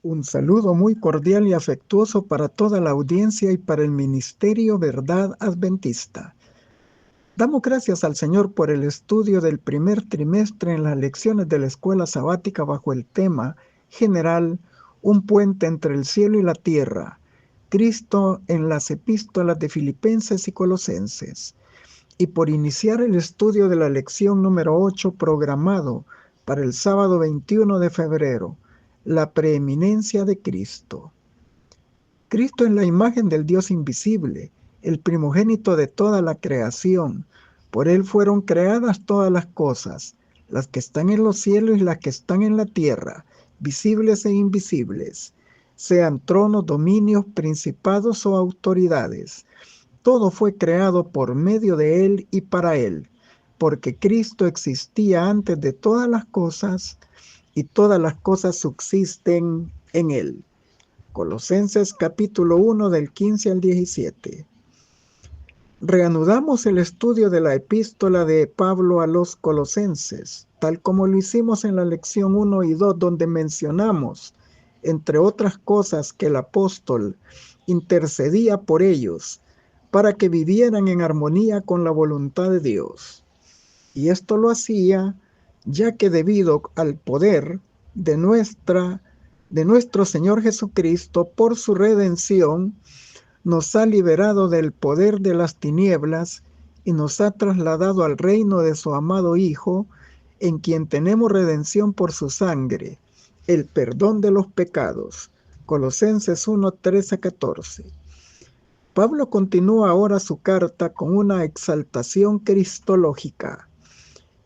Un saludo muy cordial y afectuoso para toda la audiencia y para el Ministerio Verdad Adventista. Damos gracias al Señor por el estudio del primer trimestre en las lecciones de la escuela sabática bajo el tema general Un puente entre el cielo y la tierra, Cristo en las epístolas de Filipenses y Colosenses, y por iniciar el estudio de la lección número 8 programado para el sábado 21 de febrero, la preeminencia de Cristo. Cristo es la imagen del Dios invisible, el primogénito de toda la creación. Por Él fueron creadas todas las cosas, las que están en los cielos y las que están en la tierra, visibles e invisibles, sean tronos, dominios, principados o autoridades. Todo fue creado por medio de Él y para Él, porque Cristo existía antes de todas las cosas y todas las cosas subsisten en Él. Colosenses capítulo 1 del 15 al 17. Reanudamos el estudio de la epístola de Pablo a los Colosenses, tal como lo hicimos en la lección 1 y 2, donde mencionamos, entre otras cosas, que el apóstol intercedía por ellos para que vivieran en armonía con la voluntad de Dios. Y esto lo hacía ya que debido al poder de nuestro Señor Jesucristo, por su redención, nos ha liberado del poder de las tinieblas y nos ha trasladado al reino de su amado Hijo, en quien tenemos redención por su sangre, el perdón de los pecados. Colosenses 1, 13 a 14. Pablo continúa ahora su carta con una exaltación cristológica,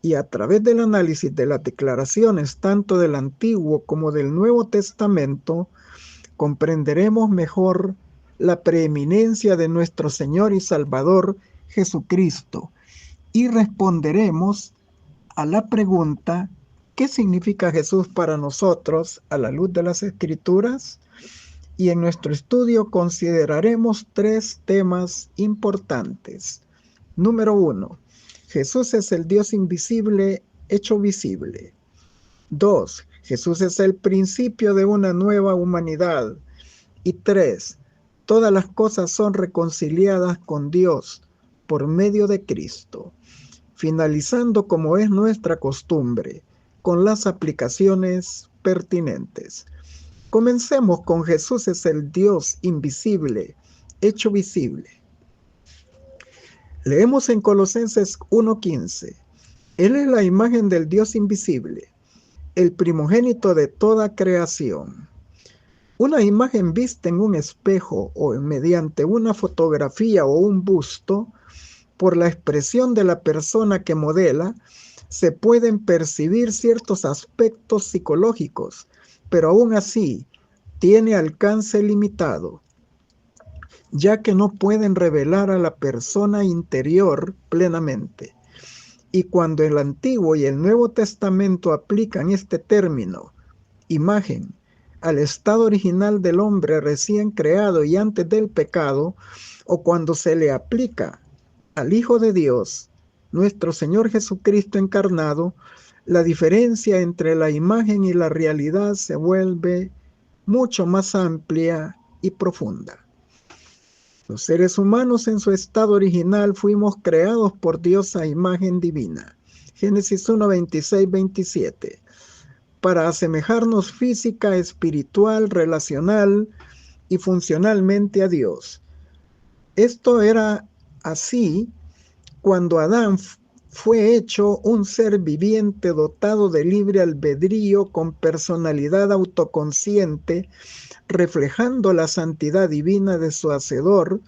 y a través del análisis de las declaraciones tanto del Antiguo como del Nuevo Testamento, comprenderemos mejor la preeminencia de nuestro Señor y Salvador Jesucristo y responderemos a la pregunta: ¿qué significa Jesús para nosotros a la luz de las Escrituras? Y en nuestro estudio consideraremos tres temas importantes. Número 1. Jesús es el Dios invisible hecho visible. 2. Jesús es el principio de una nueva humanidad. Y 3. Todas las cosas son reconciliadas con Dios por medio de Cristo. Finalizando, como es nuestra costumbre, con las aplicaciones pertinentes. Comencemos con Jesús es el Dios invisible, hecho visible. Leemos en Colosenses 1:15. Él es la imagen del Dios invisible, el primogénito de toda creación. Una imagen vista en un espejo o mediante una fotografía o un busto, por la expresión de la persona que modela, se pueden percibir ciertos aspectos psicológicos, pero aún así tiene alcance limitado, ya que no pueden revelar a la persona interior plenamente. Y cuando el Antiguo y el Nuevo Testamento aplican este término, imagen, al estado original del hombre recién creado y antes del pecado, o cuando se le aplica al Hijo de Dios, nuestro Señor Jesucristo encarnado, la diferencia entre la imagen y la realidad se vuelve mucho más amplia y profunda. Los seres humanos en su estado original fuimos creados por Dios a imagen divina. Génesis 1, 26, 27. Para asemejarnos física, espiritual, relacional y funcionalmente a Dios. Esto era así cuando Adán fue hecho un ser viviente dotado de libre albedrío con personalidad autoconsciente, reflejando la santidad divina de su Hacedor,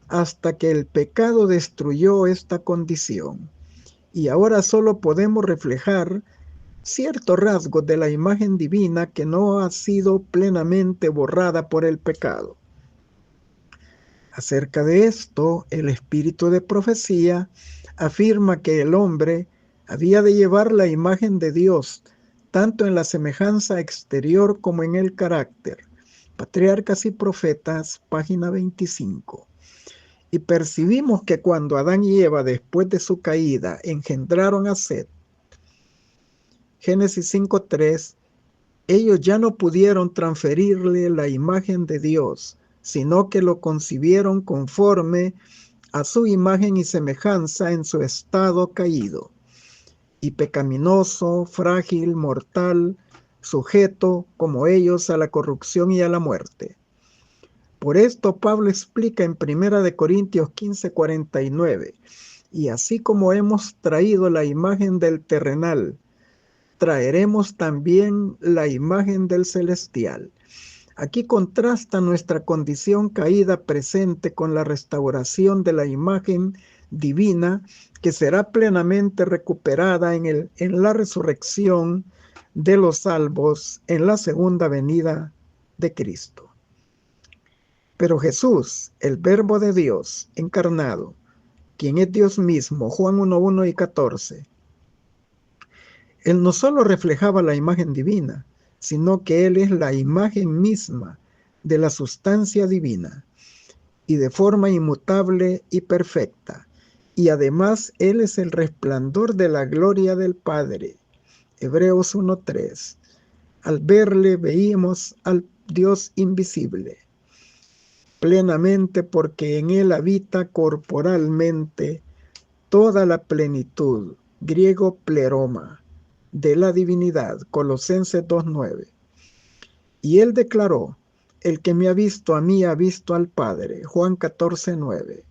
hasta que el pecado destruyó esta condición. Y ahora solo podemos reflejar ciertos rasgos de la imagen divina que no ha sido plenamente borrada por el pecado. Acerca de esto, el espíritu de profecía afirma que el hombre había de llevar la imagen de Dios, tanto en la semejanza exterior como en el carácter. Patriarcas y Profetas, página 25. Y percibimos que cuando Adán y Eva, después de su caída, engendraron a Set, Génesis 5:3, Ellos ya no pudieron transferirle la imagen de Dios, sino que lo concibieron conforme a su imagen y semejanza en su estado caído y pecaminoso, frágil, mortal, sujeto como ellos a la corrupción y a la muerte. Por esto Pablo explica en 1 Corintios 15:49, y así como hemos traído la imagen del terrenal, traeremos también la imagen del celestial. Aquí contrasta nuestra condición caída presente con la restauración de la imagen divina que será plenamente recuperada en la resurrección de los salvos en la segunda venida de Cristo. Pero Jesús, el Verbo de Dios encarnado, quien es Dios mismo, Juan 1:1 y 14, Él no solo reflejaba la imagen divina, sino que Él es la imagen misma de la sustancia divina y de forma inmutable y perfecta. Y además Él es el resplandor de la gloria del Padre. Hebreos 1:3. Al verle veíamos al Dios invisible plenamente porque en Él habita corporalmente toda la plenitud, griego pleroma, de la divinidad, Colosenses 2:9. Y Él declaró, el que me ha visto a mí ha visto al Padre, Juan 14:9.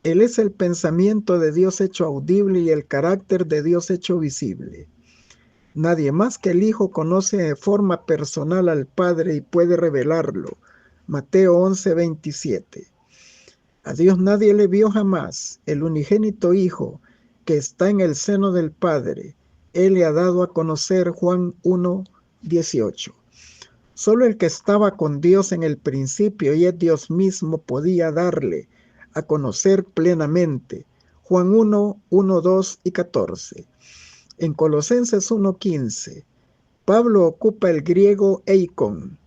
Él es el pensamiento de Dios hecho audible y el carácter de Dios hecho visible. Nadie más que el Hijo conoce de forma personal al Padre y puede revelarlo. Mateo 11:27. A Dios nadie le vio jamás, el unigénito Hijo, que está en el seno del Padre. Él le ha dado a conocer, Juan 1:18. Solo el que estaba con Dios en el principio y es Dios mismo podía darle a conocer plenamente. Juan 1:1, 2 y 14. En Colosenses 1:15, Pablo ocupa el griego eikon,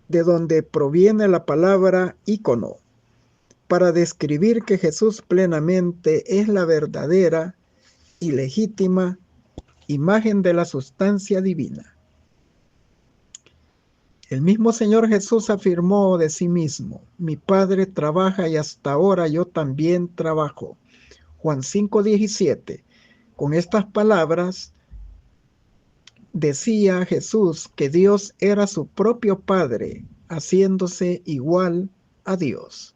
de donde proviene la palabra ícono, para describir que Jesús plenamente es la verdadera y legítima imagen de la sustancia divina. El mismo Señor Jesús afirmó de sí mismo, mi Padre trabaja y hasta ahora yo también trabajo. Juan 5:17. Con estas palabras decía Jesús que Dios era su propio Padre, haciéndose igual a Dios.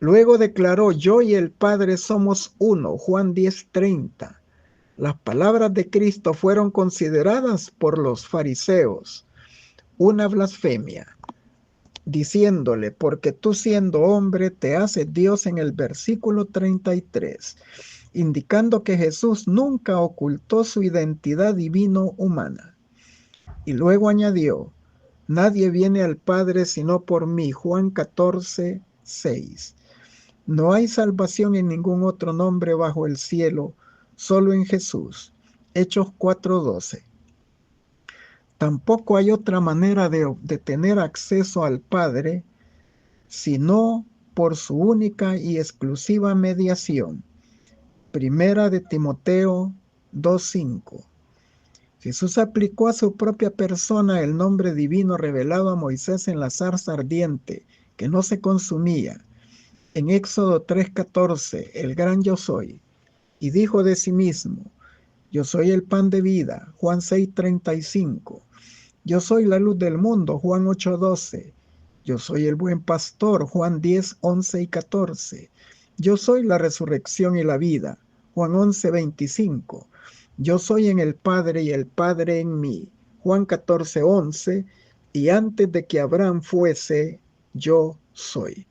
Luego declaró, yo y el Padre somos uno, Juan 10:30. Las palabras de Cristo fueron consideradas por los fariseos una blasfemia, diciéndole, porque tú siendo hombre te haces Dios en el versículo 33, indicando que Jesús nunca ocultó su identidad divino-humana. Y luego añadió, nadie viene al Padre sino por mí, Juan 14:6. No hay salvación en ningún otro nombre bajo el cielo, solo en Jesús. Hechos 4:12. Tampoco hay otra manera de tener acceso al Padre sino por su única y exclusiva mediación. Primera de Timoteo 2:5. Jesús aplicó a su propia persona el nombre divino revelado a Moisés en la zarza ardiente, que no se consumía. En Éxodo 3:14, el gran yo soy, y dijo de sí mismo, yo soy el pan de vida, Juan 6:35, yo soy la luz del mundo, Juan 8:12, yo soy el buen pastor, Juan 10:11 y 14, yo soy la resurrección y la vida, Juan 11:25, yo soy en el Padre y el Padre en mí, Juan 14:11, y antes de que Abraham fuese, yo soy.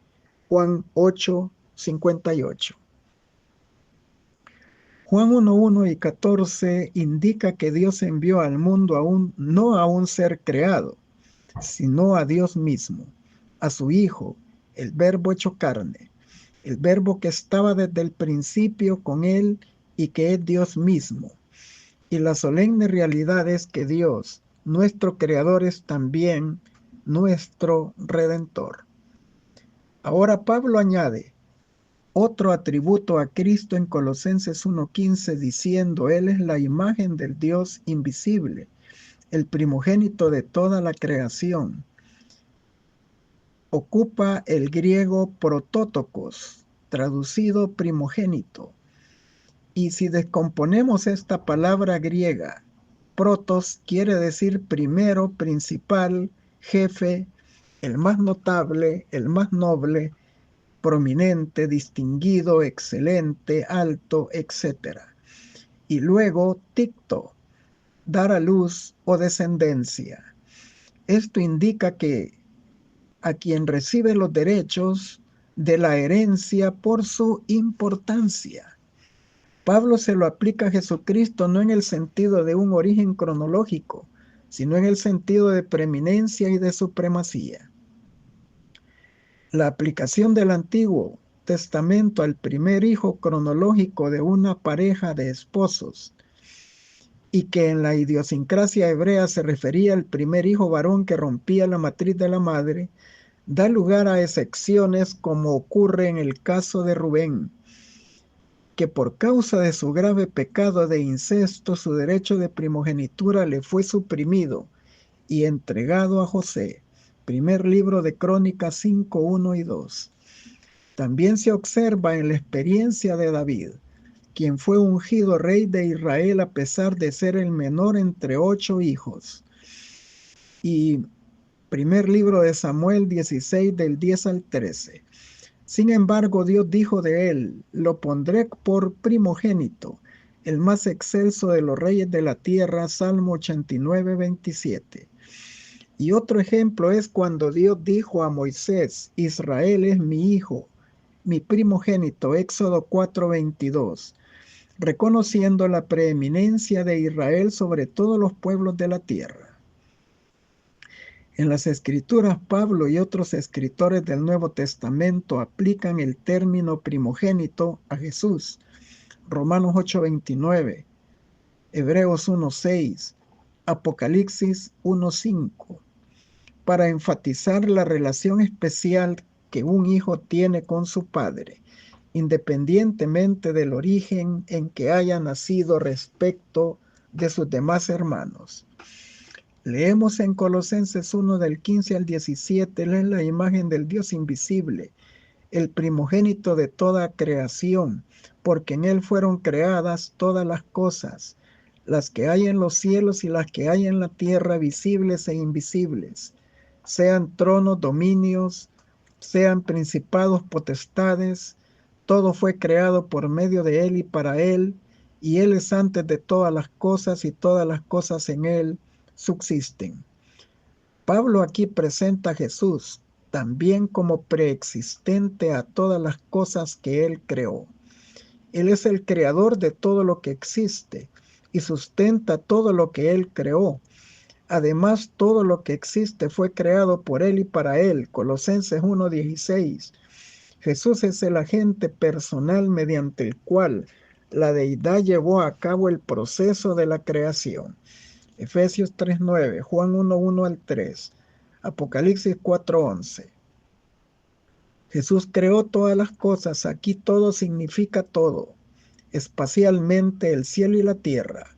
Juan 8:58. Juan 1:1 y 14 indica que Dios envió al mundo no a un ser creado, sino a Dios mismo, a su Hijo, el Verbo hecho carne, el Verbo que estaba desde el principio con Él y que es Dios mismo. Y la solemne realidad es que Dios, nuestro Creador, es también nuestro Redentor. Ahora Pablo añade, otro atributo a Cristo en Colosenses 1:15 diciendo, Él es la imagen del Dios invisible, el primogénito de toda la creación. Ocupa el griego protótokos, traducido primogénito. Y si descomponemos esta palabra griega, protos quiere decir primero, principal, jefe, el más notable, el más noble, prominente, distinguido, excelente, alto, etc. Y luego ticto, dar a luz o descendencia. Esto indica que a quien recibe los derechos de la herencia por su importancia. Pablo se lo aplica a Jesucristo no en el sentido de un origen cronológico, sino en el sentido de preeminencia y de supremacía. La aplicación del Antiguo Testamento al primer hijo cronológico de una pareja de esposos, y que en la idiosincrasia hebrea se refería al primer hijo varón que rompía la matriz de la madre, da lugar a excepciones como ocurre en el caso de Rubén, que por causa de su grave pecado de incesto su derecho de primogenitura le fue suprimido y entregado a José. Primer libro de Crónicas 5, 1 y 2. También se observa en la experiencia de David, quien fue ungido rey de Israel a pesar de ser el menor entre 8 hijos. Y primer libro de Samuel 16 del 10 al 13. Sin embargo, Dios dijo de él, lo pondré por primogénito, el más excelso de los reyes de la tierra, Salmo 89, 27. Y otro ejemplo es cuando Dios dijo a Moisés, Israel es mi hijo, mi primogénito, Éxodo 4, 22, reconociendo la preeminencia de Israel sobre todos los pueblos de la tierra. En las Escrituras, Pablo y otros escritores del Nuevo Testamento aplican el término primogénito a Jesús. Romanos 8:29, Hebreos 1:6, Apocalipsis 1:5, para enfatizar la relación especial que un hijo tiene con su padre, independientemente del origen en que haya nacido respecto de sus demás hermanos. Leemos en Colosenses 1 del 15 al 17, Él es la imagen del Dios invisible, el primogénito de toda creación, porque en Él fueron creadas todas las cosas, las que hay en los cielos y las que hay en la tierra, visibles e invisibles, sean tronos, dominios, sean principados, potestades, todo fue creado por medio de Él y para Él, y Él es antes de todas las cosas y todas las cosas en Él subsisten. Pablo aquí presenta a Jesús también como preexistente a todas las cosas que Él creó. Él es el creador de todo lo que existe y sustenta todo lo que Él creó. Además, todo lo que existe fue creado por Él y para Él. Colosenses 1:16. Jesús es el agente personal mediante el cual la deidad llevó a cabo el proceso de la creación. Efesios 3:9, Juan 1:1 al 3, Apocalipsis 4:11. Jesús creó todas las cosas, aquí todo significa todo, espacialmente el cielo y la tierra,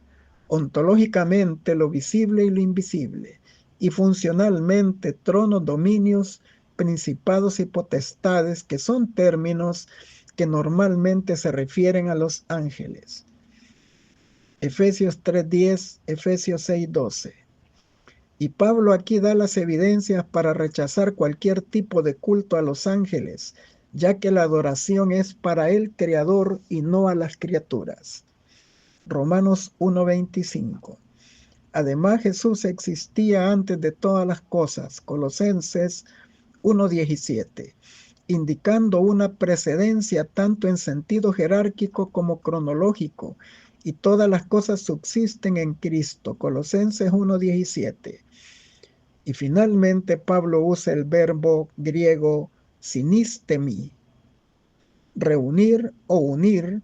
ontológicamente lo visible y lo invisible, y funcionalmente tronos, dominios, principados y potestades, que son términos que normalmente se refieren a los ángeles. Efesios 3:10, Efesios 6:12. Y Pablo aquí da las evidencias para rechazar cualquier tipo de culto a los ángeles, ya que la adoración es para el Creador y no a las criaturas. Romanos 1:25. Además, Jesús existía antes de todas las cosas. Colosenses 1:17. Indicando una precedencia tanto en sentido jerárquico como cronológico, y todas las cosas subsisten en Cristo. Colosenses 1:17. Y finalmente Pablo usa el verbo griego sinistemi, reunir o unir,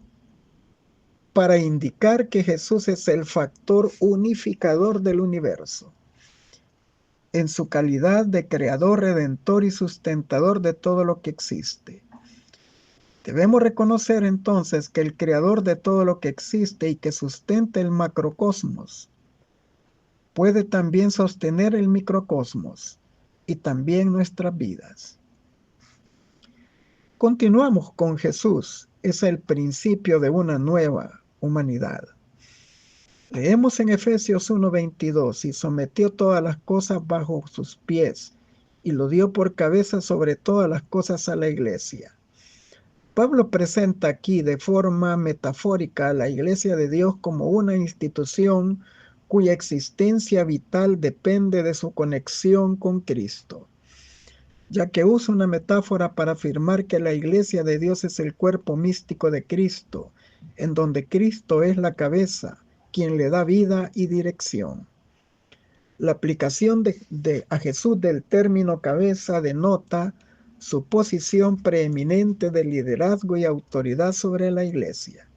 para indicar que Jesús es el factor unificador del universo, en su calidad de creador, redentor y sustentador de todo lo que existe. Debemos reconocer entonces que el creador de todo lo que existe y que sustenta el macrocosmos puede también sostener el microcosmos y también nuestras vidas. Continuamos con Jesús, es el principio de una nueva humanidad. Leemos en Efesios 1:22, y sometió todas las cosas bajo sus pies, y lo dio por cabeza sobre todas las cosas a la iglesia. Pablo presenta aquí de forma metafórica a la Iglesia de Dios como una institución cuya existencia vital depende de su conexión con Cristo, ya que usa una metáfora para afirmar que la Iglesia de Dios es el cuerpo místico de Cristo, en donde Cristo es la cabeza, quien le da vida y dirección. La aplicación a Jesús del término cabeza denota su posición preeminente de liderazgo y autoridad sobre la iglesia.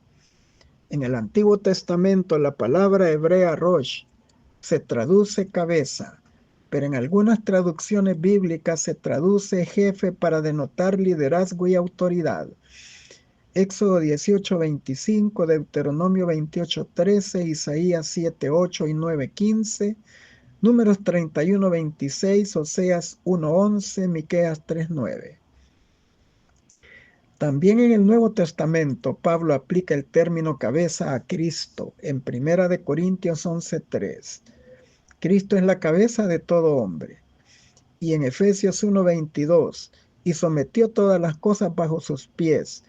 En el Antiguo Testamento la palabra hebrea rosh se traduce cabeza, pero en algunas traducciones bíblicas se traduce jefe para denotar liderazgo y autoridad. Éxodo 18:25, Deuteronomio 28:13, Isaías 7:8 y 9:15, Números 31:26, Oseas 1:11, Miqueas 3:9. También en el Nuevo Testamento, Pablo aplica el término cabeza a Cristo en 1 Corintios 11:3. Cristo es la cabeza de todo hombre. Y en Efesios 1:22, y sometió todas las cosas bajo sus pies,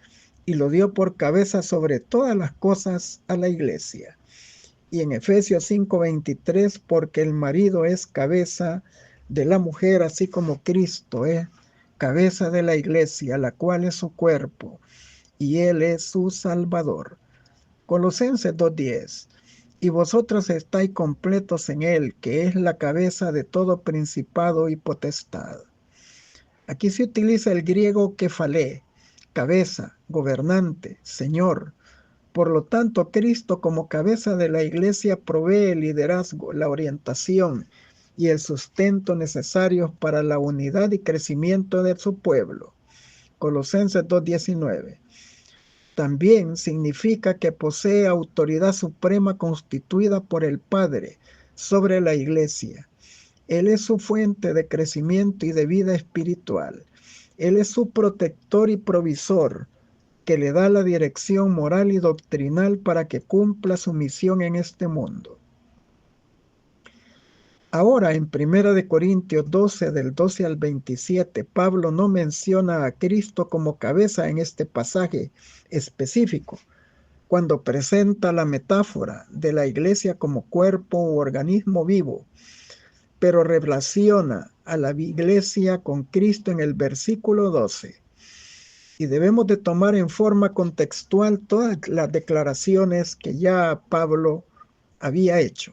y lo dio por cabeza sobre todas las cosas a la iglesia. Y en Efesios 5:23, porque el marido es cabeza de la mujer, así como Cristo es cabeza de la iglesia, la cual es su cuerpo, y él es su Salvador. Colosenses 2:10, y vosotros estáis completos en él, que es la cabeza de todo principado y potestad. Aquí se utiliza el griego kefalé, cabeza, gobernante, señor. Por lo tanto, Cristo como cabeza de la iglesia provee el liderazgo, la orientación y el sustento necesarios para la unidad y crecimiento de su pueblo. Colosenses 2:19. También significa que posee autoridad suprema constituida por el Padre sobre la iglesia. Él es su fuente de crecimiento y de vida espiritual. Él es su protector y provisor, que le da la dirección moral y doctrinal para que cumpla su misión en este mundo. Ahora, en 1 Corintios 12, del 12 al 27, Pablo no menciona a Cristo como cabeza en este pasaje específico, cuando presenta la metáfora de la iglesia como cuerpo u organismo vivo, pero relaciona a la iglesia con Cristo en el versículo 12. Y debemos de tomar en forma contextual todas las declaraciones que ya Pablo había hecho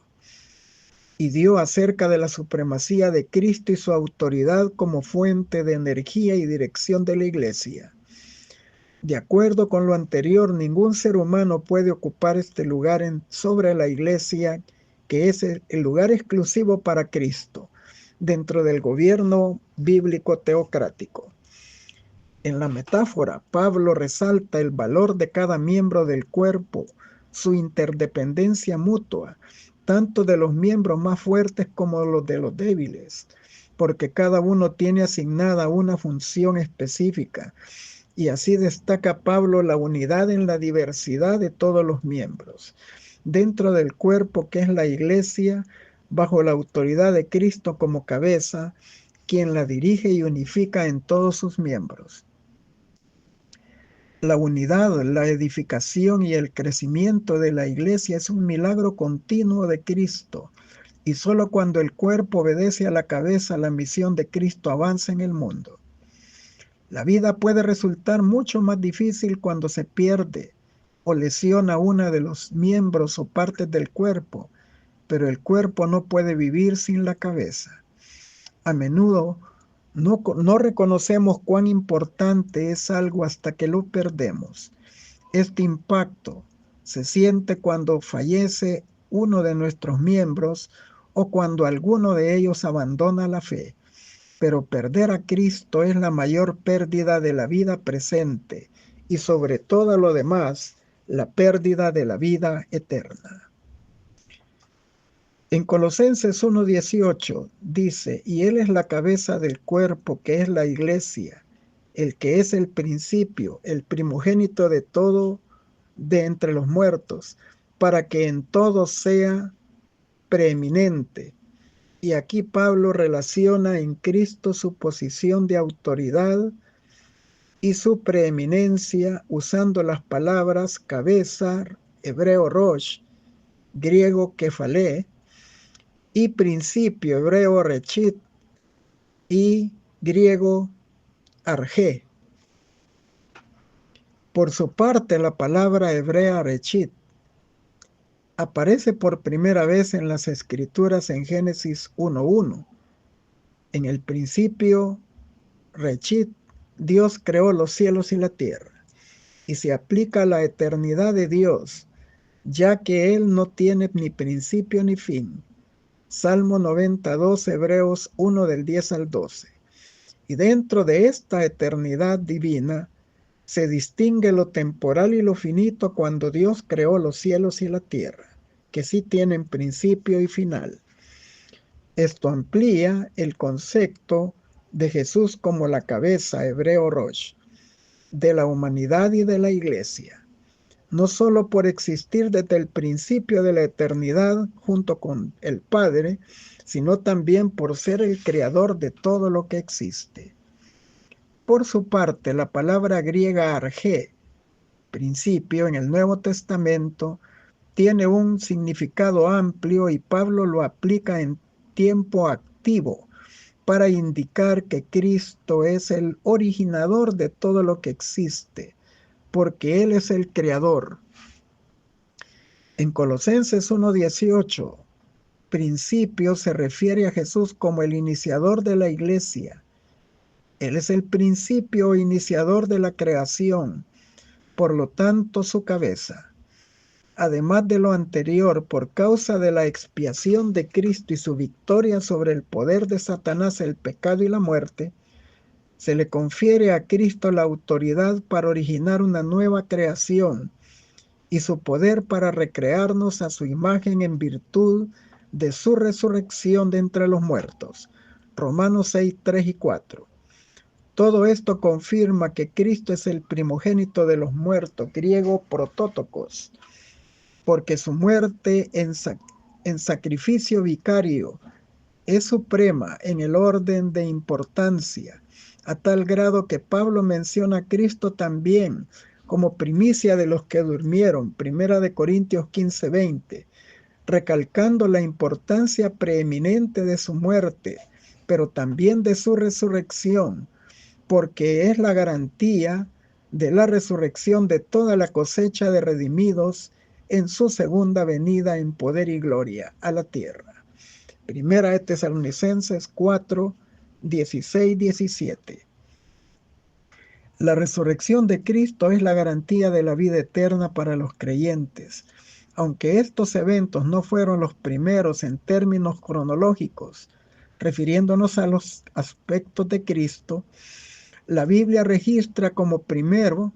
y dio acerca de la supremacía de Cristo y su autoridad como fuente de energía y dirección de la iglesia. De acuerdo con lo anterior, ningún ser humano puede ocupar este lugar sobre la iglesia, que es el lugar exclusivo para Cristo, dentro del gobierno bíblico teocrático. En la metáfora, Pablo resalta el valor de cada miembro del cuerpo, su interdependencia mutua, tanto de los miembros más fuertes como los de los débiles, porque cada uno tiene asignada una función específica, y así destaca Pablo la unidad en la diversidad de todos los miembros, dentro del cuerpo que es la iglesia, bajo la autoridad de Cristo como cabeza, quien la dirige y unifica en todos sus miembros. La unidad, la edificación y el crecimiento de la iglesia es un milagro continuo de Cristo, y solo cuando el cuerpo obedece a la cabeza, la misión de Cristo avanza en el mundo. La vida puede resultar mucho más difícil cuando se pierde o lesiona una de los miembros o partes del cuerpo, pero el cuerpo no puede vivir sin la cabeza. A menudo no reconocemos cuán importante es algo hasta que lo perdemos. Este impacto se siente cuando fallece uno de nuestros miembros o cuando alguno de ellos abandona la fe. Pero perder a Cristo es la mayor pérdida de la vida presente y sobre todo lo demás, la pérdida de la vida eterna. En Colosenses 1:18 dice, y Él es la cabeza del cuerpo, que es la iglesia, el que es el principio, el primogénito de todo de entre los muertos, para que en todo sea preeminente. Y aquí Pablo relaciona en Cristo su posición de autoridad y su preeminencia usando las palabras cabeza, hebreo rosh, griego kefalé, y principio, hebreo rechit, y griego arjé. Por su parte, la palabra hebrea rechit aparece por primera vez en las Escrituras en Génesis 1:1. En el principio, rechit, Dios creó los cielos y la tierra, y se aplica a la eternidad de Dios, ya que Él no tiene ni principio ni fin. Salmo 92, Hebreos 1 del 10 al 12. Y dentro de esta eternidad divina se distingue lo temporal y lo finito cuando Dios creó los cielos y la tierra, que sí tienen principio y final. Esto amplía el concepto de Jesús como la cabeza, hebreo rosh, de la humanidad y de la iglesia, no solo por existir desde el principio de la eternidad junto con el Padre, sino también por ser el creador de todo lo que existe. Por su parte, la palabra griega arjé, principio, en el Nuevo Testamento, tiene un significado amplio y Pablo lo aplica en tiempo activo para indicar que Cristo es el originador de todo lo que existe, porque Él es el creador. En Colosenses 1:18, principio se refiere a Jesús como el iniciador de la iglesia. Él es el principio iniciador de la creación, por lo tanto su cabeza. Además de lo anterior, por causa de la expiación de Cristo y su victoria sobre el poder de Satanás, el pecado y la muerte, se le confiere a Cristo la autoridad para originar una nueva creación y su poder para recrearnos a su imagen en virtud de su resurrección de entre los muertos. Romanos 6, 3 y 4. Todo esto confirma que Cristo es el primogénito de los muertos, griego protótokos, porque su muerte en sacrificio vicario es suprema en el orden de importancia, a tal grado que Pablo menciona a Cristo también como primicia de los que durmieron, 1 Corintios 15:20, recalcando la importancia preeminente de su muerte, pero también de su resurrección, porque es la garantía de la resurrección de toda la cosecha de redimidos en su segunda venida en poder y gloria a la tierra. Primera de Tesalonicenses 4, 16, 17. La resurrección de Cristo es la garantía de la vida eterna para los creyentes. Aunque estos eventos no fueron los primeros en términos cronológicos, refiriéndonos a los aspectos de Cristo, la Biblia registra como primero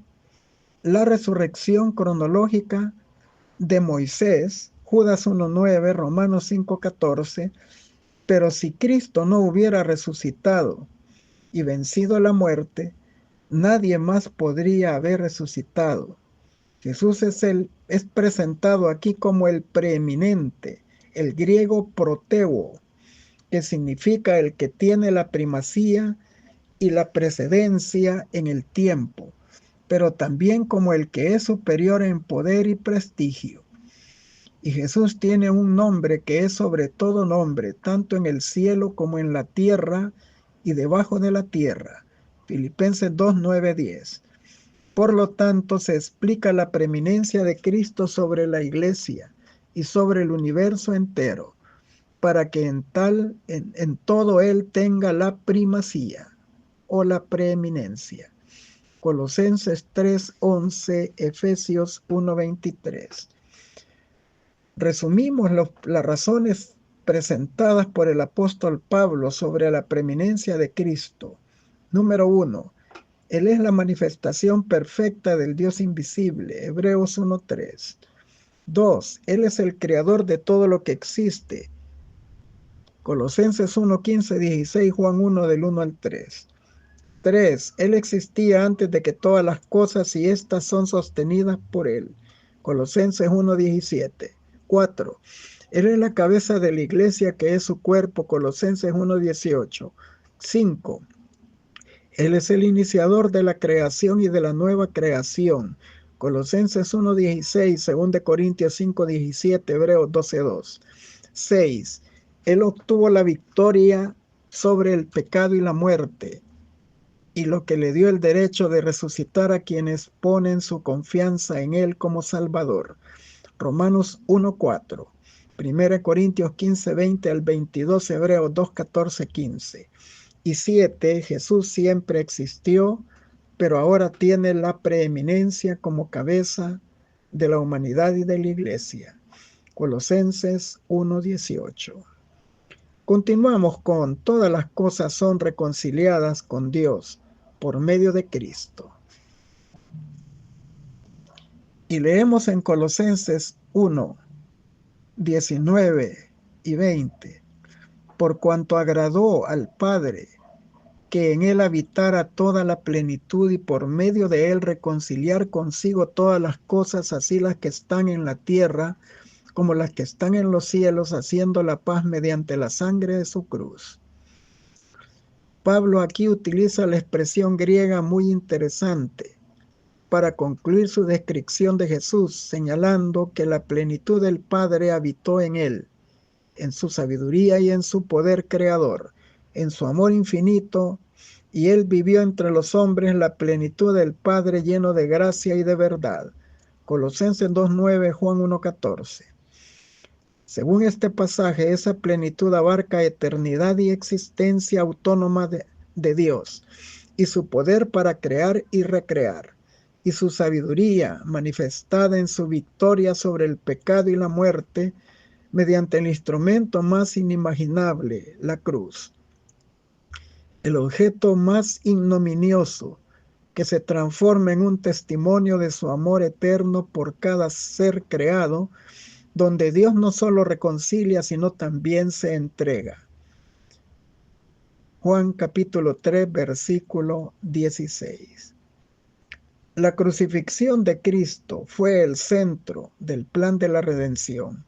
la resurrección cronológica de Moisés, Judas 1:9, Romanos 5:14, pero si Cristo no hubiera resucitado y vencido la muerte, nadie más podría haber resucitado. Jesús es presentado aquí como el preeminente, el griego proteuo, que significa el que tiene la primacía y la precedencia en el tiempo, pero también como el que es superior en poder y prestigio. Y Jesús tiene un nombre que es sobre todo nombre, tanto en el cielo como en la tierra y debajo de la tierra. Filipenses 2, 9, 10. Por lo tanto, se explica la preeminencia de Cristo sobre la iglesia y sobre el universo entero, para que en todo Él tenga la primacía o la preeminencia. Colosenses 3:11, Efesios 1:23. Resumimos las razones presentadas por el apóstol Pablo sobre la preeminencia de Cristo. Número 1. Él es la manifestación perfecta del Dios invisible, Hebreos 1:3. 2. Él es el creador de todo lo que existe, Colosenses 1:15, 16, Juan 1 del 1 al 3. 3. Él existía antes de que todas las cosas y éstas son sostenidas por Él, Colosenses 1:17. 4. Él es la cabeza de la iglesia que es su cuerpo, Colosenses 1:18. 5. Él es el iniciador de la creación y de la nueva creación, Colosenses 1:16, 2 Corintios 5:17, Hebreos 12:2. 6. Él obtuvo la victoria sobre el pecado y la muerte, y lo que le dio el derecho de resucitar a quienes ponen su confianza en Él como Salvador. Romanos 1:4, 1 Corintios 15:20 al 22, Hebreos 2:14, 15. Y 7. Jesús siempre existió, pero ahora tiene la preeminencia como cabeza de la humanidad y de la iglesia. Colosenses 1:18. Continuamos con todas las cosas son reconciliadas con Dios por medio de Cristo. Y leemos en Colosenses 1:19 y 20. Por cuanto agradó al Padre que en él habitara toda la plenitud y por medio de él reconciliar consigo todas las cosas, así las que están en la tierra como las que están en los cielos, haciendo la paz mediante la sangre de su cruz. Pablo aquí utiliza la expresión griega muy interesante para concluir su descripción de Jesús, señalando que la plenitud del Padre habitó en él, en su sabiduría y en su poder creador, en su amor infinito, y él vivió entre los hombres la plenitud del Padre lleno de gracia y de verdad. Colosenses 2:9, Juan 1:14. Según este pasaje, esa plenitud abarca eternidad y existencia autónoma de Dios, y su poder para crear y recrear, y su sabiduría manifestada en su victoria sobre el pecado y la muerte, mediante el instrumento más inimaginable, la cruz. El objeto más ignominioso que se transforma en un testimonio de su amor eterno por cada ser creado, donde Dios no solo reconcilia, sino también se entrega. Juan capítulo 3, versículo 16. La crucifixión de Cristo fue el centro del plan de la redención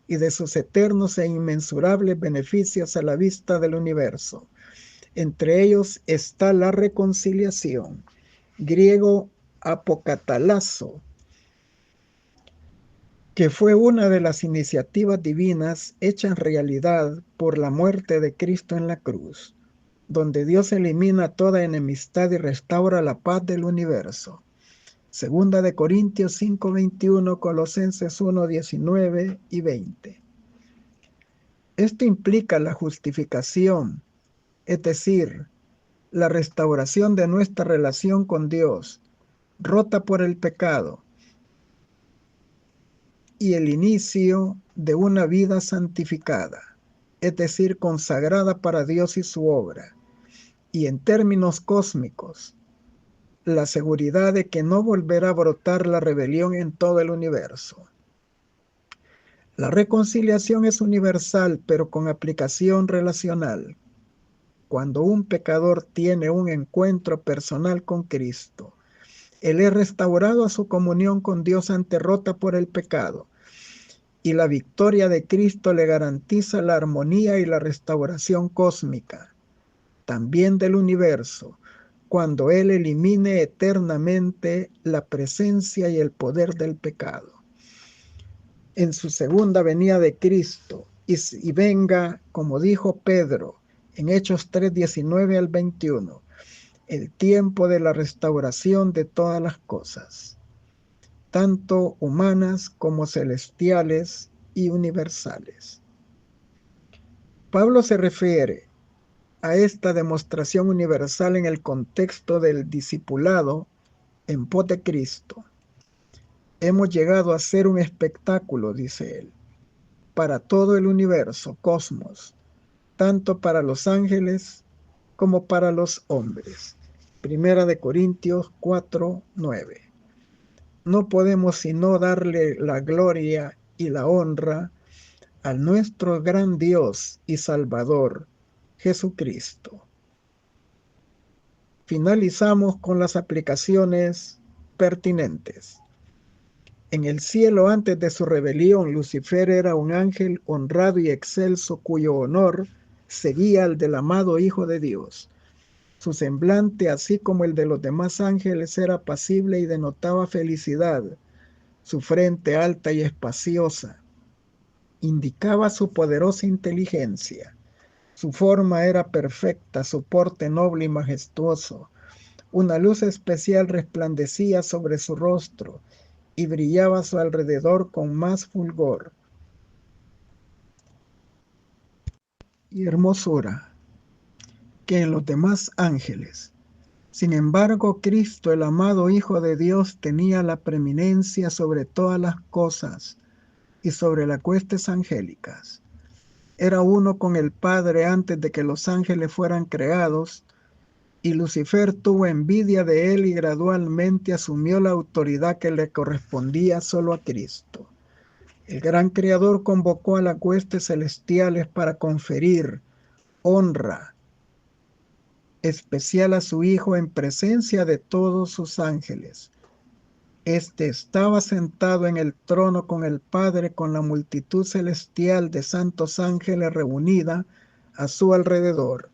y de sus eternos e inmensurables beneficios a la vista del universo. Entre ellos está la reconciliación, griego apokatalazo, que fue una de las iniciativas divinas hechas realidad por la muerte de Cristo en la cruz, donde Dios elimina toda enemistad y restaura la paz del universo. Segunda de Corintios 5:21, Colosenses 1:19 y 20. Esto implica la justificación, es decir, la restauración de nuestra relación con Dios, rota por el pecado, y el inicio de una vida santificada, es decir, consagrada para Dios y su obra, y en términos cósmicos, la seguridad de que no volverá a brotar la rebelión en todo el universo. La reconciliación es universal, pero con aplicación relacional. Cuando un pecador tiene un encuentro personal con Cristo, él es restaurado a su comunión con Dios ante rota por el pecado, y la victoria de Cristo le garantiza la armonía y la restauración cósmica, también del universo, cuando Él elimine eternamente la presencia y el poder del pecado. En su segunda venida de Cristo, y venga, como dijo Pedro en Hechos 3:19 al 21, el tiempo de la restauración de todas las cosas, tanto humanas como celestiales y universales. Pablo se refiere a esta demostración universal en el contexto del discipulado en pos de Cristo. Hemos llegado a ser un espectáculo, dice él, para todo el universo, cosmos, tanto para los ángeles como para los hombres. Primera de Corintios 4:9. No podemos sino darle la gloria y la honra a nuestro gran Dios y Salvador, Jesucristo. Finalizamos con las aplicaciones pertinentes. En el cielo, antes de su rebelión, Lucifer era un ángel honrado y excelso, cuyo honor seguía al del amado Hijo de Dios. Su semblante, así como el de los demás ángeles, era apacible y denotaba felicidad. Su frente alta y espaciosa indicaba su poderosa inteligencia. Su forma era perfecta, su porte noble y majestuoso. Una luz especial resplandecía sobre su rostro y brillaba a su alrededor con más fulgor y hermosura que en los demás ángeles. Sin embargo, Cristo, el amado Hijo de Dios, tenía la preeminencia sobre todas las cosas y sobre las huestes angélicas. Era uno con el Padre antes de que los ángeles fueran creados, y Lucifer tuvo envidia de él y gradualmente asumió la autoridad que le correspondía solo a Cristo. El gran Creador convocó a las huestes celestiales para conferir honra especial a su Hijo en presencia de todos sus ángeles. Este estaba sentado en el trono con el Padre, con la multitud celestial de santos ángeles reunida a su alrededor.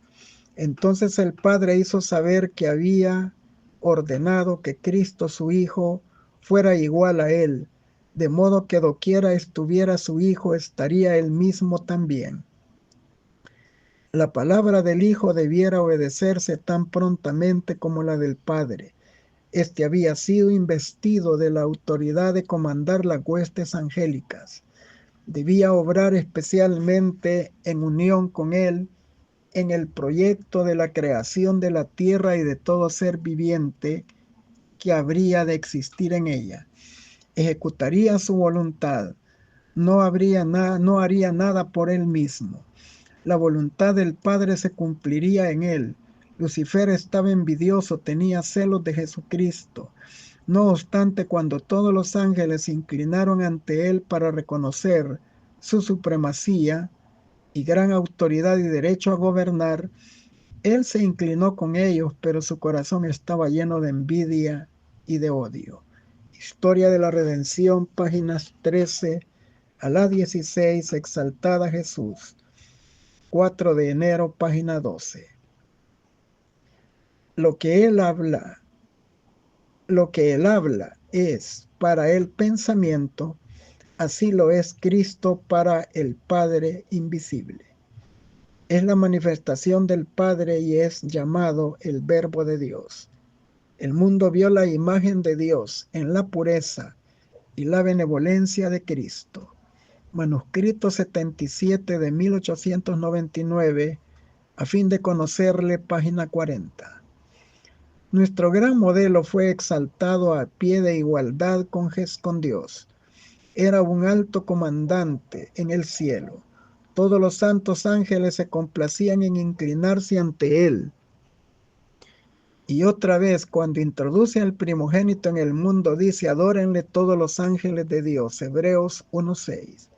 Entonces el Padre hizo saber que había ordenado que Cristo su Hijo fuera igual a él, de modo que doquiera estuviera su Hijo, estaría él mismo también. La palabra del Hijo debiera obedecerse tan prontamente como la del Padre. Este había sido investido de la autoridad de comandar las huestes angélicas. Debía obrar especialmente en unión con él en el proyecto de la creación de la tierra y de todo ser viviente que habría de existir en ella. Ejecutaría su voluntad. No haría nada por él mismo. La voluntad del Padre se cumpliría en él. Lucifer estaba envidioso, tenía celos de Jesucristo. No obstante, cuando todos los ángeles se inclinaron ante él para reconocer su supremacía y gran autoridad y derecho a gobernar, él se inclinó con ellos, pero su corazón estaba lleno de envidia y de odio. Historia de la Redención, páginas 13 a la 16, Exaltada Jesús. 4 de enero, página 12. Lo que él habla es para él pensamiento, así lo es Cristo para el Padre invisible. Es la manifestación del Padre y es llamado el Verbo de Dios. El mundo vio la imagen de Dios en la pureza y la benevolencia de Cristo. Manuscrito 77 de 1899, a fin de conocerle, página 40. Nuestro gran modelo fue exaltado a pie de igualdad con Dios. Era un alto comandante en el cielo. Todos los santos ángeles se complacían en inclinarse ante él. Y otra vez, cuando introduce al primogénito en el mundo, dice: adórenle todos los ángeles de Dios. Hebreos 1:6.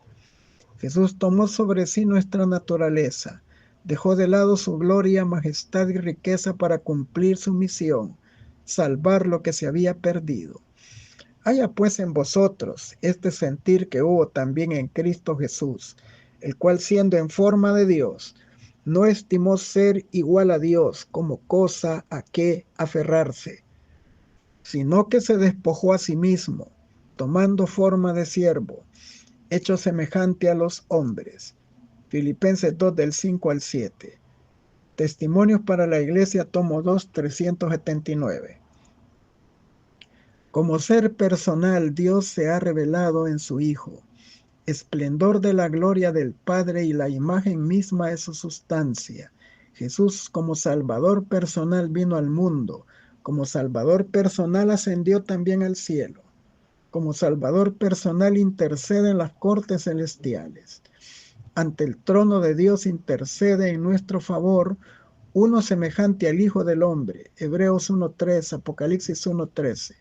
Jesús tomó sobre sí nuestra naturaleza, dejó de lado su gloria, majestad y riqueza para cumplir su misión, salvar lo que se había perdido. Haya pues en vosotros este sentir que hubo también en Cristo Jesús, el cual, siendo en forma de Dios, no estimó ser igual a Dios como cosa a que aferrarse, sino que se despojó a sí mismo, tomando forma de siervo, hecho semejante a los hombres. Filipenses 2 del 5 al 7. Testimonios para la Iglesia, tomo 2, 379. Como ser personal, Dios se ha revelado en su Hijo, esplendor de la gloria del Padre y la imagen misma de su sustancia. Jesús, como Salvador personal, vino al mundo. Como Salvador personal ascendió también al cielo. Como Salvador personal intercede en las cortes celestiales. Ante el trono de Dios intercede en nuestro favor uno semejante al Hijo del Hombre, Hebreos 1:3, Apocalipsis 1:13.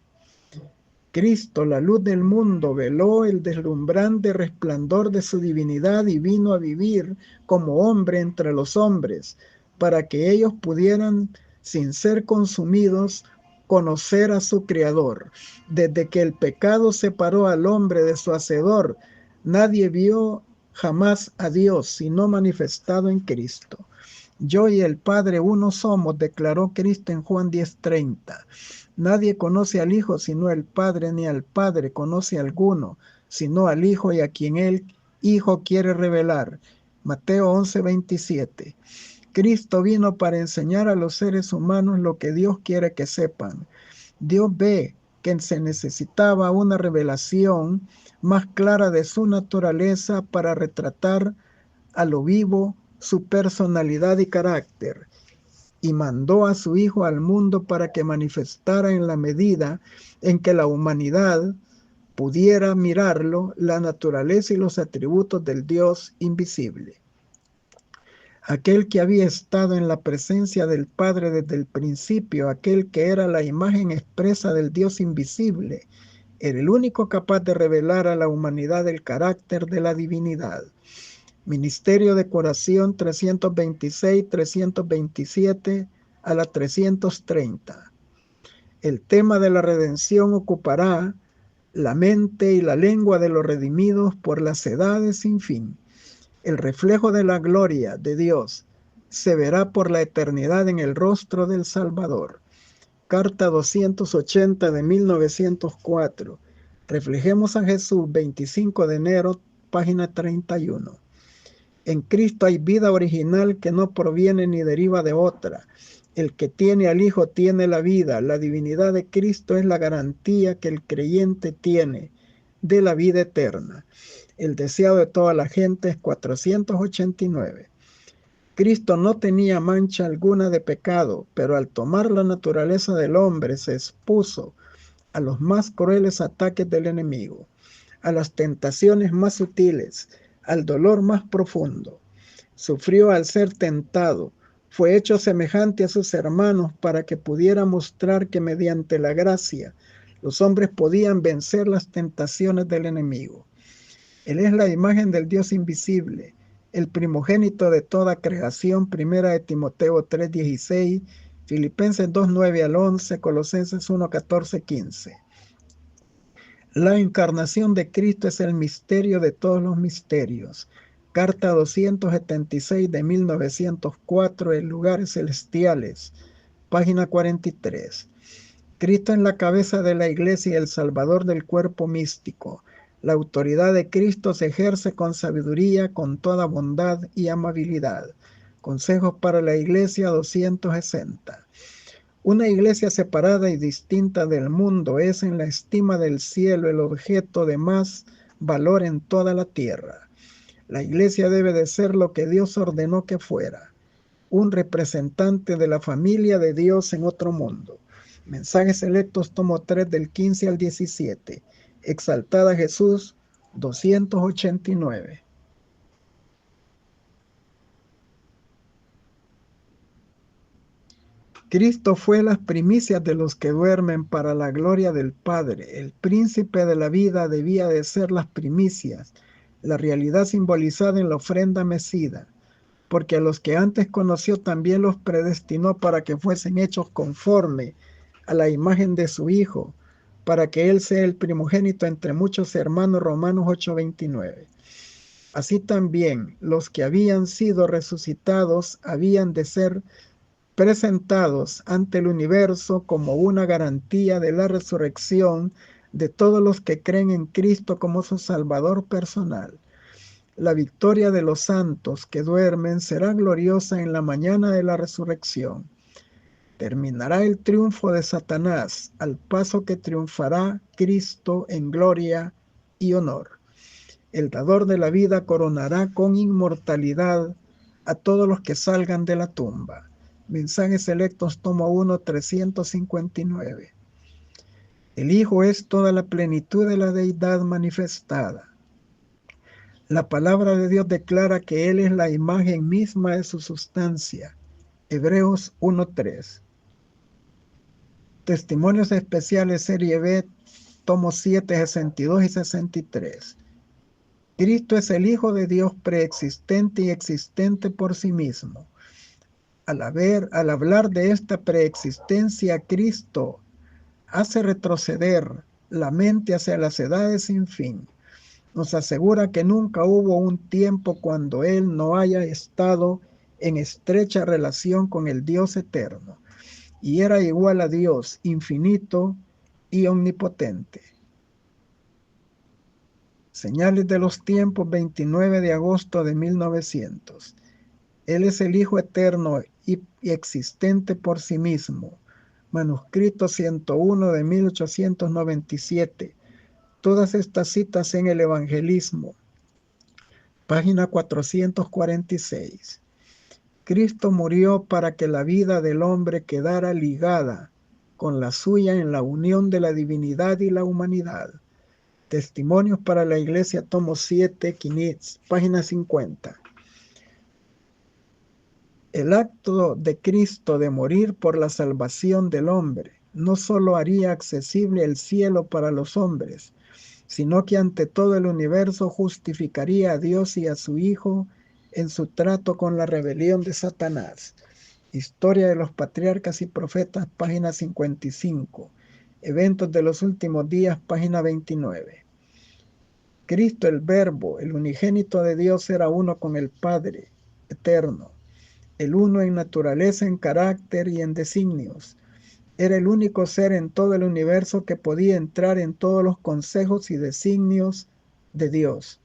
Cristo, la luz del mundo, veló el deslumbrante resplandor de su divinidad y vino a vivir como hombre entre los hombres, para que ellos pudieran, sin ser consumidos, conocer a su Creador. Desde que el pecado separó al hombre de su Hacedor, nadie vio jamás a Dios, sino manifestado en Cristo. Yo y el Padre uno somos, declaró Cristo en Juan 10:30. Nadie conoce al Hijo sino el Padre, ni al Padre conoce a alguno, sino al Hijo y a quien el Hijo quiere revelar. Mateo 11:27. Cristo vino para enseñar a los seres humanos lo que Dios quiere que sepan. Dios ve que se necesitaba una revelación más clara de su naturaleza para retratar a lo vivo su personalidad y carácter, y mandó a su Hijo al mundo para que manifestara en la medida en que la humanidad pudiera mirarlo, la naturaleza y los atributos del Dios invisible. Aquel que había estado en la presencia del Padre desde el principio, aquel que era la imagen expresa del Dios invisible, era el único capaz de revelar a la humanidad el carácter de la divinidad. Ministerio de Curación 326-327 a la 330. El tema de la redención ocupará la mente y la lengua de los redimidos por las edades sin fin. El reflejo de la gloria de Dios se verá por la eternidad en el rostro del Salvador. Carta 280 de 1904. Reflejemos a Jesús, 25 de enero, página 31. En Cristo hay vida original que no proviene ni deriva de otra. El que tiene al Hijo tiene la vida. La divinidad de Cristo es la garantía que el creyente tiene de la vida eterna. El deseado de toda la gente es 489. Cristo no tenía mancha alguna de pecado, pero al tomar la naturaleza del hombre se expuso a los más crueles ataques del enemigo, a las tentaciones más sutiles, al dolor más profundo. Sufrió al ser tentado, fue hecho semejante a sus hermanos para que pudiera mostrar que mediante la gracia los hombres podían vencer las tentaciones del enemigo. Él es la imagen del Dios invisible, el primogénito de toda creación, 1 de Timoteo 3:16, Filipenses 2:9 al 11, Colosenses 1:14-15. La encarnación de Cristo es el misterio de todos los misterios. Carta 276 de 1904, en Lugares Celestiales, página 43. Cristo es la cabeza de la iglesia y el salvador del cuerpo místico. La autoridad de Cristo se ejerce con sabiduría, con toda bondad y amabilidad. Consejos para la iglesia 260. Una iglesia separada y distinta del mundo es en la estima del cielo el objeto de más valor en toda la tierra. La iglesia debe de ser lo que Dios ordenó que fuera, un representante de la familia de Dios en otro mundo. Mensajes selectos, tomo 3 del 15 al 17. Exaltada Jesús, 289. Cristo fue las primicias de los que duermen para la gloria del Padre. El príncipe de la vida debía de ser las primicias, la realidad simbolizada en la ofrenda mecida, porque a los que antes conoció también los predestinó para que fuesen hechos conforme a la imagen de su Hijo, para que Él sea el primogénito entre muchos hermanos. Romanos 8:29. Así también los que habían sido resucitados habían de ser presentados ante el universo como una garantía de la resurrección de todos los que creen en Cristo como su Salvador personal. La victoria de los santos que duermen será gloriosa en la mañana de la resurrección. Terminará el triunfo de Satanás al paso que triunfará Cristo en gloria y honor. El dador de la vida coronará con inmortalidad a todos los que salgan de la tumba. Mensajes selectos, tomo 1, 359. El Hijo es toda la plenitud de la deidad manifestada. La palabra de Dios declara que Él es la imagen misma de su sustancia, Hebreos 1:3. Testimonios especiales, serie B, tomos 7, 62 y 63. Cristo es el Hijo de Dios preexistente y existente por sí mismo. Al hablar de esta preexistencia, Cristo hace retroceder la mente hacia las edades sin fin. Nos asegura que nunca hubo un tiempo cuando Él no haya estado en estrecha relación con el Dios eterno, y era igual a Dios, infinito y omnipotente. Señales de los tiempos, 29 de agosto de 1900. Él es el Hijo eterno y existente por sí mismo. Manuscrito 101 de 1897. Todas estas citas en el Evangelismo. Página 446. Cristo murió para que la vida del hombre quedara ligada con la suya en la unión de la divinidad y la humanidad. Testimonios para la Iglesia, tomo 7, página 50. El acto de Cristo de morir por la salvación del hombre no solo haría accesible el cielo para los hombres, sino que ante todo el universo justificaría a Dios y a su Hijo en su trato con la rebelión de Satanás. Historia de los Patriarcas y Profetas, página 55. Eventos de los últimos días, página 29. Cristo, el Verbo, el unigénito de Dios, era uno con el Padre eterno, el uno en naturaleza, en carácter y en designios. Era el único ser en todo el universo que podía entrar en todos los consejos y designios de Dios.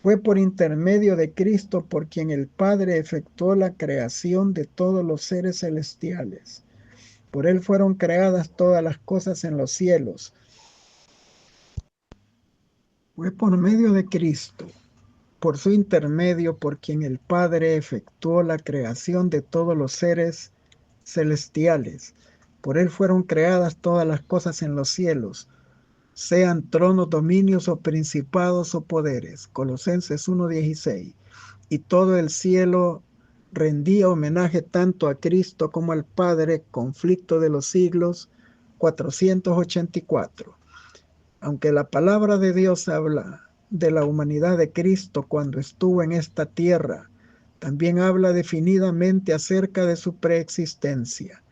Fue por intermedio de Cristo por quien el Padre efectuó la creación de todos los seres celestiales. Por Él fueron creadas todas las cosas en los cielos. Fue por medio de Cristo, por su intermedio, por quien el Padre efectuó la creación de todos los seres celestiales. Por Él fueron creadas todas las cosas en los cielos, sean tronos, dominios o principados o poderes. Colosenses 1:16. Y todo el cielo rendía homenaje tanto a Cristo como al Padre, conflicto de los siglos, 484. Aunque la palabra de Dios habla de la humanidad de Cristo cuando estuvo en esta tierra, también habla definidamente acerca de su preexistencia.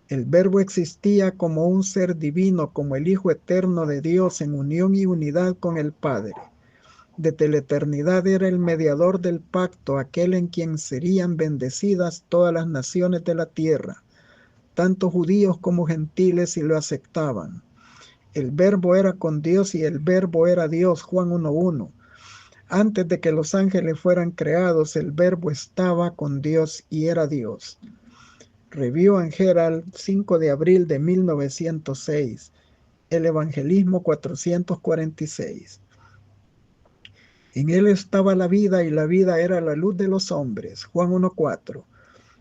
El Verbo existía como un ser divino, como el Hijo eterno de Dios en unión y unidad con el Padre. Desde la eternidad era el mediador del pacto, aquel en quien serían bendecidas todas las naciones de la tierra, tanto judíos como gentiles, y lo aceptaban. El Verbo era con Dios y el Verbo era Dios, Juan 1:1. Antes de que los ángeles fueran creados, el Verbo estaba con Dios y era Dios. Review and Herald, 5 de abril de 1906. El Evangelismo 446. En Él estaba la vida y la vida era la luz de los hombres. Juan 1:4.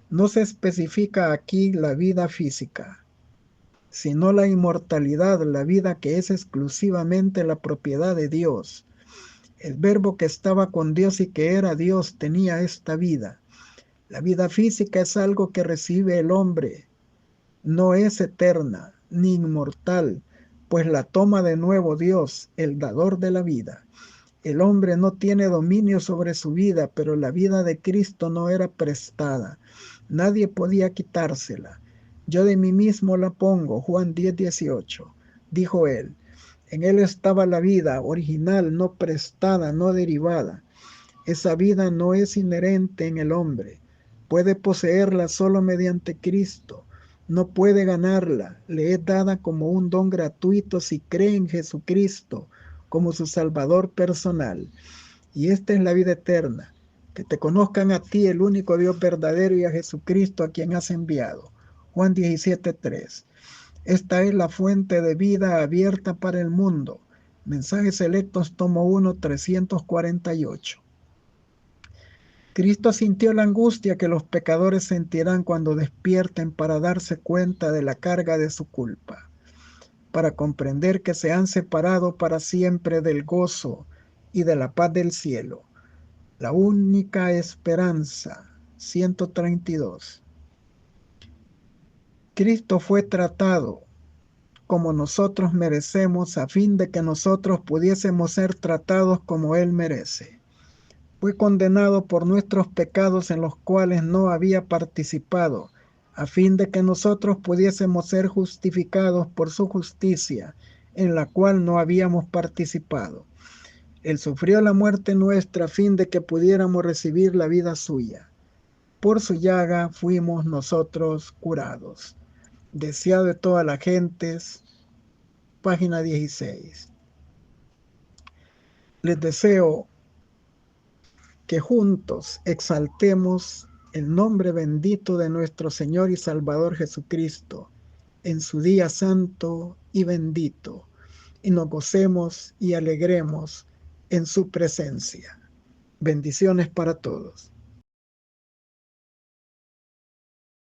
No se especifica aquí la vida física, sino la inmortalidad, la vida que es exclusivamente la propiedad de Dios. El Verbo que estaba con Dios y que era Dios tenía esta vida. La vida física es algo que recibe el hombre. No es eterna ni inmortal, pues la toma de nuevo Dios, el dador de la vida. El hombre no tiene dominio sobre su vida, pero la vida de Cristo no era prestada. Nadie podía quitársela. Yo de mí mismo la pongo. Juan 10:18. Dijo él. En Él estaba la vida original, no prestada, no derivada. Esa vida no es inherente en el hombre. Puede poseerla solo mediante Cristo. No puede ganarla. Le es dada como un don gratuito si cree en Jesucristo como su Salvador personal. Y esta es la vida eterna, que te conozcan a ti, el único Dios verdadero, y a Jesucristo a quien has enviado. Juan 17:3. Esta es la fuente de vida abierta para el mundo. Mensajes Selectos, tomo 1, 348. Cristo sintió la angustia que los pecadores sentirán cuando despierten para darse cuenta de la carga de su culpa, para comprender que se han separado para siempre del gozo y de la paz del cielo. La única esperanza, 132. Cristo fue tratado como nosotros merecemos a fin de que nosotros pudiésemos ser tratados como Él merece. Fue condenado por nuestros pecados en los cuales no había participado, a fin de que nosotros pudiésemos ser justificados por su justicia, en la cual no habíamos participado. Él sufrió la muerte nuestra a fin de que pudiéramos recibir la vida suya. Por su llaga fuimos nosotros curados. Deseado de todas las gentes, página 16. Les deseo que juntos exaltemos el nombre bendito de nuestro Señor y Salvador Jesucristo en su día santo y bendito, y nos gocemos y alegremos en su presencia. Bendiciones para todos.